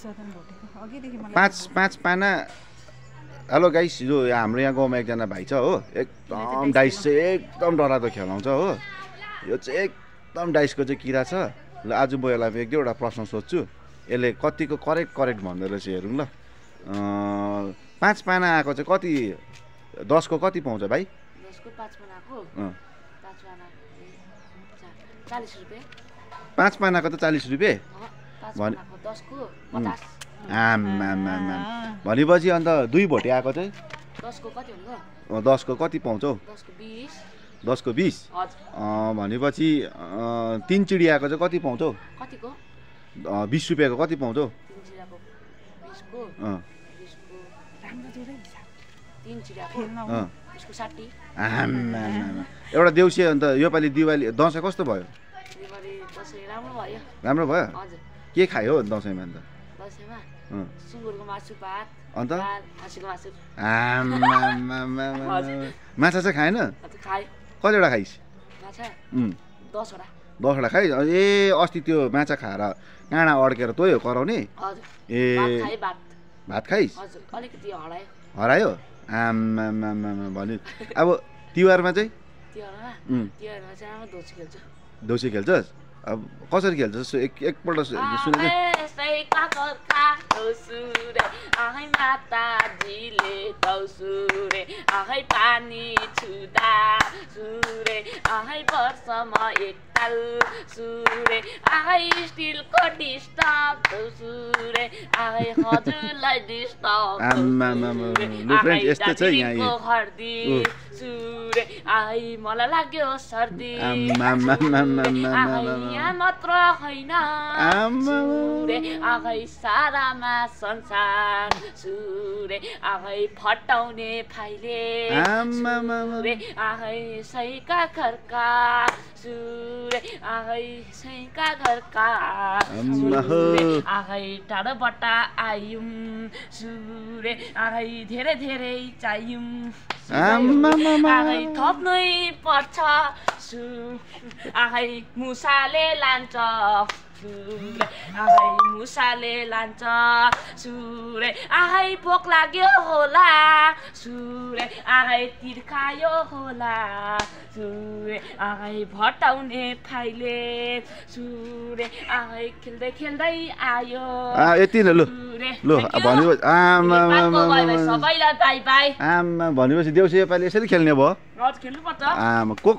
पाँच पाना। Hello guys, यो हाम्रो यहाँ गाउँमा एकजना भाइ छ हो, एकदम डाइस चाहिँ एकदम डरलाग्दो खेलाउँछ हो। यो चाहिँ एकदम डाइसको चाहिँ किरा छ। ल आज म यसलाई एक दुईवटा प्रश्न सोध्छु, यसले कतिको करेक्ट भन्दो रहेछ हेरौँ ल। 5 पाना आएको चाहिँ कति, 10 को कति पाउँछ भाइ? 10 को 5 पानाको 5 पाना 40 रुपैयाँ। 5 पानाको त 40 रुपैयाँ? 5 पानाको 10 को 50। भनेपछि अन्त 2 भोटे आएको चाहिँ 10 को कति हुन्छ? 10 को कति पाउँछौ? 10 को 20। 10 को 20? हजुर। भनेपछि 3 चिडी आएको चाहिँ कति पाउँछौ? कतिको? 20 रुपैयाँको कति पाउँछौ? 3 चिडाको 20 को 20 को राम्रो धेरै हिसाब। 3 चिडाको 20 को 60। एउटा देउसी। अन्त योपालि दिवाली दसैँ कस्तो भयो? दिवाली दसैँ राम्रो भयो। राम्रो भयो? हजुर। के खायो दसैँमा अन्त? दसैँमा सुँगुरको मासु, भात, अन्त खसीको मासु। माछा चाहिँ खाएन? खाएँ। कतिवटा खाइस्? माछा 10 वटा। 10 वटा खाइस्? ए अस्ति त्यो माछा खाएर काँडा अड्केर तोयो कराउने? हजुर। ए भात खाइस्? हजुर। अलिकति हरायो। हरायो? भने अब तिहारमा चाहिँ? तिहारमा चाहिँ हामी देउसी खेल्छ। देउसी खेल्छस्? अब कसरी खेल्छस् एकपल्ट सुनेको? पानी छुदा सुरे आहै वर्षमा एकताल सुरे आहै स्टिलको डिस्टर्ब सुरे आहै हजुरलाई डिस्टर्ब यस्तो छ यहाँ सुरे आहै मलाई लाग्यो सर्दी यहाँ मात्र होइन सुरे आहै सारामा संसार सुरे आहै फटाउने फाइले सुरे आहै सैका घरका सुरे आहै सैका घरका सुरे आहै टाढोबाट आयौँ सुरे आहै धेरै धेरै चाहियौँ आहै थप्नै पर्छ आहै मुसाले लान्छ आहै मुसाले लान्छ सुरे आहै भोक लाग्यो होला सुरे आहै तिर्खायो होला सुरे आहै भटाउने फाइले सुरे आहै खेल्दै खेल्दै आयो। यति नै। लु भन्यो सबैलाई बाई बाई। भनेपछि देउसी योपालि यसरी खेल्ने भयो? हजुर खेल्नुपर्छ।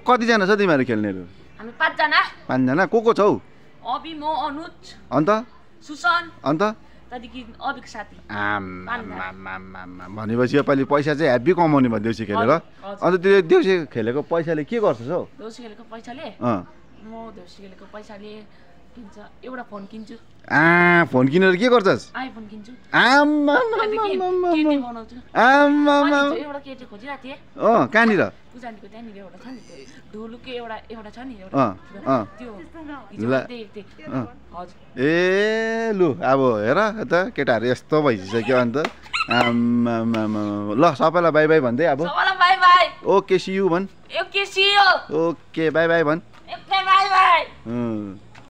कतिजना छ तिमीहरू खेल्नेहरू? हामी 5 जना। 5 जना? को छौ? अभि, म, अनुज, अन्त सुसन, अन्त त्यहाँदेखि अभिको साथी। भनेपछि योपालि पैसा चाहिँ हेभी कमाउने भयो देउसी खेलेर। अन्त त्यो देउसी खेलेको पैसाले के गर्छस् हौ? देउसी खेलेको पैसाले म देउसी खेलेको पैसाले एउटा फोन किन्छु। फोन किनेर के गर्छस्? आइफोन किन्छु। एउटा केटी खोजिरहेको थिएँ। कहाँनिर? पूजानीको त्यहाँनिर एउटा छ नि, ढोलुके एउटा छ नि त्यो हजुर। ए लु अब हेर त केटाहरू यस्तो भइसक्यो। अन्त ल सबैलाई बाई बाई भन्दै अब सबैलाई bye bye. Okay see you भन्। Okay see you. Okay bye bye भन्। Okay bye by.